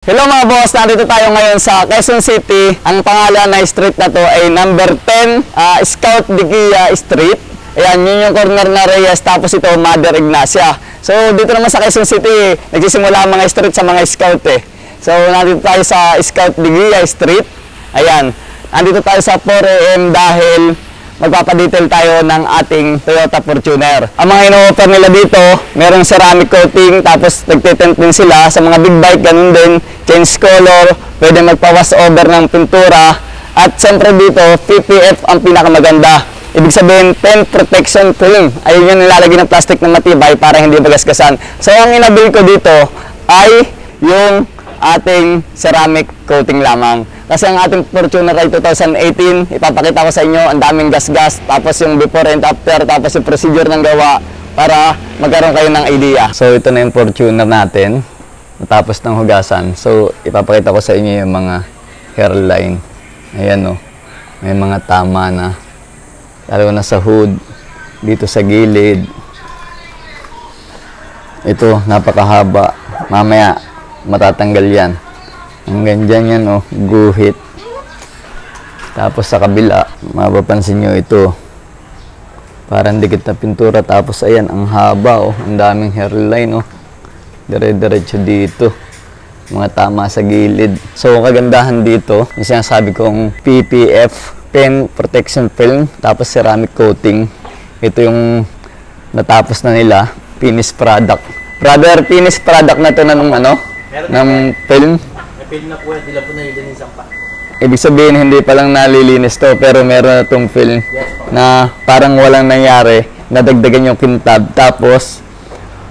Hello mga boss, nandito tayo ngayon sa Quezon City. Ang pangalan na street na to ay number 10 Scout Diquia Street. Ayan, yun yung corner na Reyes, tapos ito Mother Ignacia. So dito naman sa Quezon City, nagsisimula ang mga street sa mga scout eh. So nandito tayo sa Scout Diquia Street. Ayan, nandito tayo sa 4 AM dahil magpapadetail tayo ng ating Toyota Fortuner. Ang mga ino-offer nila dito, merong ceramic coating, tapos nagtitent din sila sa mga big bike, ganun din, change color, pwede magpa-wash over ng pintura, at siyempre dito, PPF ang pinakamaganda. Ibig sabihin, 10 protection film. Ayun yung nilalagay ng plastic na matibay para hindi magasgasan. So ang inabil ko dito ay yung ating ceramic coating lamang. Kasi ang ating Fortuner ay 2018, ipapakita ko sa inyo, ang daming gas-gas, tapos yung before and after, tapos yung procedure ng gawa para magkaroon kayo ng idea. So ito na yung Fortuner natin, natapos ng hugasan. So ipapakita ko sa inyo yung mga hairline. Ayan o, may mga tama na. Lalo na sa hood, dito sa gilid. Ito, napakahaba. Mamaya, matatanggal yan. Hanggang dyan yan, oh, guhit. Tapos sa kabila, mapapansin nyo ito. Parang dikit na pintura. Tapos ayan, ang haba, oh. Ang daming hairline, oh. Dire-diretso dito. Mga tama sa gilid. So, kagandahan dito, yung sinasabi kong PPF, pen protection film, tapos ceramic coating. Ito yung natapos na nila, finished product. Brother, finished product na to na nung ano? Ng film. Film na po, hindi lang po nalilinisan pa. Ibig sabihin, hindi pa lang nalilinis to, pero meron na itong film na parang walang nangyari, nadagdagan yung kintab, tapos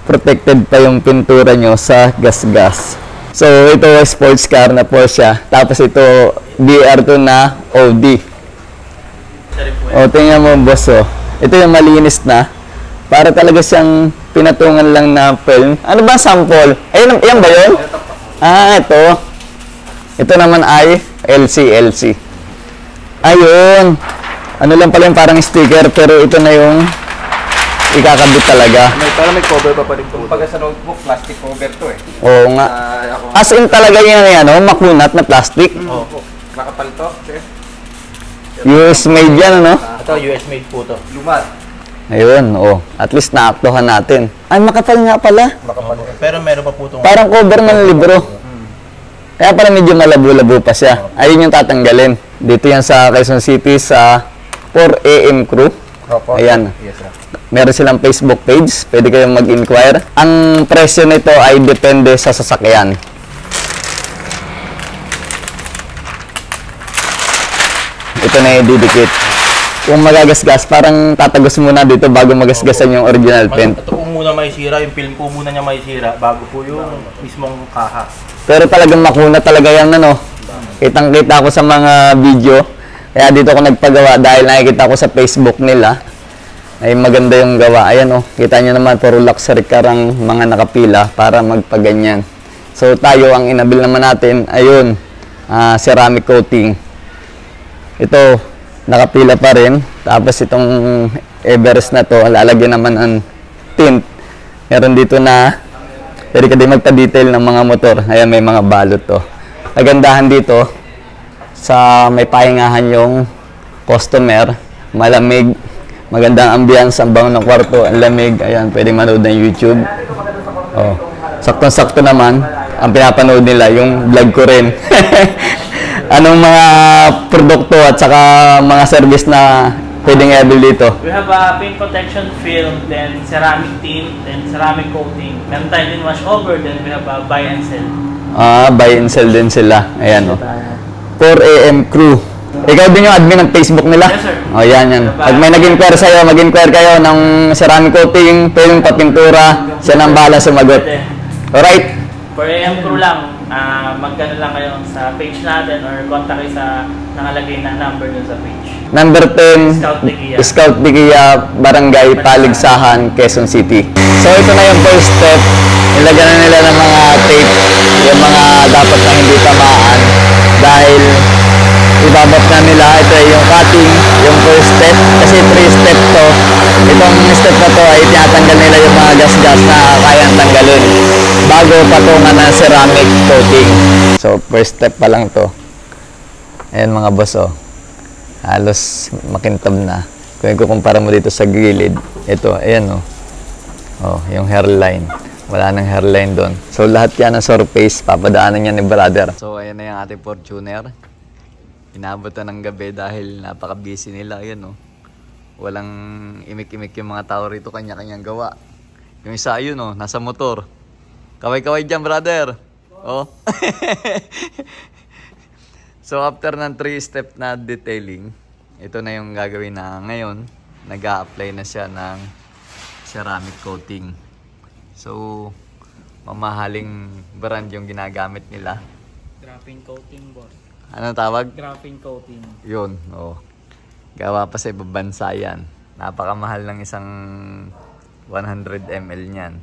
protected pa yung pintura nyo sa gas-gas. So, ito sports car na Porsche, tapos ito BR2 na OD. O, tingnan mo boss, oh. Ito yung malinis na, para talaga siyang pinatungan lang na film. Ano ba sample? Ayun, yan ba yun? Ah, ito. Ito naman ay LC. Ayun. Ano lang pala yung parang sticker, pero ito na yung ikakabit talaga. Parang may cover pa rin ito. Pag sa notebook, plastic cover to eh. Oo nga. As in talaga yan, ano, makunat na plastic. Oo. Makapal to. US made yan, ano? Ito, US made po to. Lumad. Ayun, oh. At least naaktuhan natin. Ay, makapal nga pala. Makapal. Pero meron pa po itong... Parang cover ng libro. Kaya pala medyo malabo-labo pa siya. Ayun yung tatanggalin. Dito yan sa Quezon City sa 4 AM crew. Ayan. Meron silang Facebook page. Pwede kayong mag-inquire. Ang presyo nito ay depende sa sasakyan. Ito na yung didikit. Kung magagasgas, parang tatagos muna dito bago magasgasan yung original paint. Ito po muna may sira. Yung film po muna niya may sira bago po yung mismong kaha. Pero talagang makunat talaga yan, ano. Kitang-kita ko sa mga video. Kaya dito ako nagpagawa dahil nakikita ko sa Facebook nila. Ay maganda yung gawa. Ayan, oh. Kita nyo naman, puro luxury car ang mga nakapila para magpaganyan. So tayo, ang inabil naman natin, ayun, ceramic coating. Ito, nakapila pa rin. Tapos itong Everest na to, lalagyan naman ang tint. Meron dito na pwede ka din magpa-detail ng mga motor. Ayan, may mga balot to. Kagandahan dito, sa may pahingahan yung customer, malamig, magandang ambience, ang bango ng kwarto, ang lamig. Ayan, pwede manood ng YouTube. Oh, saktong-sakto naman, ang pinapanood nila, yung vlog ko rin. Anong mga produkto at saka mga service na pwedeng i-avail dito? We have a paint protection film, then ceramic tint, then ceramic coating. Meron tayo din wash over, then we have a buy and sell. Buy and sell din sila. Ayan, oh. 4 AM crew. Ikaw din yung admin ng Facebook nila? Yes, sir. O, yan. Pag may nag-inquire sa'yo, mag-inquire kayo ng ceramic coating, film, papintura, siya nang bahala sumagot. Alright? 4 AM crew lang. Magkano lang kayo sa page natin or contact kayo sa nakalagay na number dun sa page. Number 10, Scout Diquia. Scout Diquia, Barangay Paligsahan, Quezon City. So ito na yung first step. Nilagyan na nila ng mga tape, yung mga dapat na hindi tamaan dahil ibabot na nila. Ito ay yung cutting, yung first step. Kasi 3 step to. Itong step na to ay tinatanggal nila yung mga gas-gas na kayang tanggalin bago patungan ng ceramic coating. So first step pa lang to. Ayan mga boss, oh. Halos makintab na. Kung ikukumpara mo dito sa gilid, ito, ayan, oh. Oh, yung hairline. Wala nang hairline doon. So lahat yan ng surface, papadaanan yan ni brother. So ayan na yung ating Fortuner. Inabot na ng gabi dahil napaka-busy nila. Ayan, oh. Walang imik-imik yung mga tao rito, kanya-kanyang gawa. Yung isa, yun, oh, nasa motor. Kaway-kaway dyan, brother. Oh. So after ng 3-step na detailing, ito na yung gagawin na ngayon. Nag-a-apply na siya ng ceramic coating. So mamahaling brand yung ginagamit nila. Graphene coating, boss. Anong tawag? Graphene coating. Yun, oh. Gawa pa sa ibang bansa yan. Napakamahal ng isang 100 ml niyan.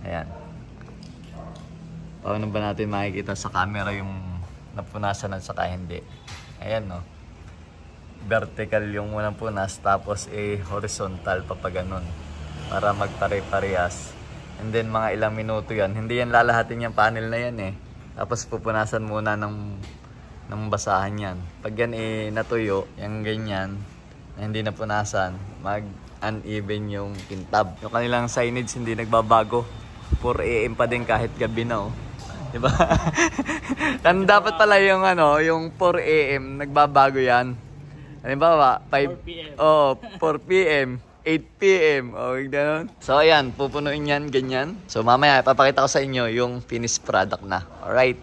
Ayan. Paano ba natin makikita sa camera yung napunasan at saka hindi? Ayan, no. Vertical yung unang punas, tapos horizontal pa ganun. Para magpare-parehas. And then mga ilang minuto yan. Hindi yan lalahatin yung panel na yan eh. Tapos pupunasan muna ng basahan yan. Pag yan natuyo, yung ganyan, na hindi napunasan, mag-uneven yung pintab. Yung kanilang signage hindi nagbabago. 4 AM pa din kahit gabi na, oh. Diba? Dapat pala yung yung 4 AM nagbabago yan. Halimbawa, 4 PM. 4 PM, 8 PM, gano'n. So ayan, pupunuin yan, ganyan. So mamaya, papakita ko sa inyo yung finished product na. Alright.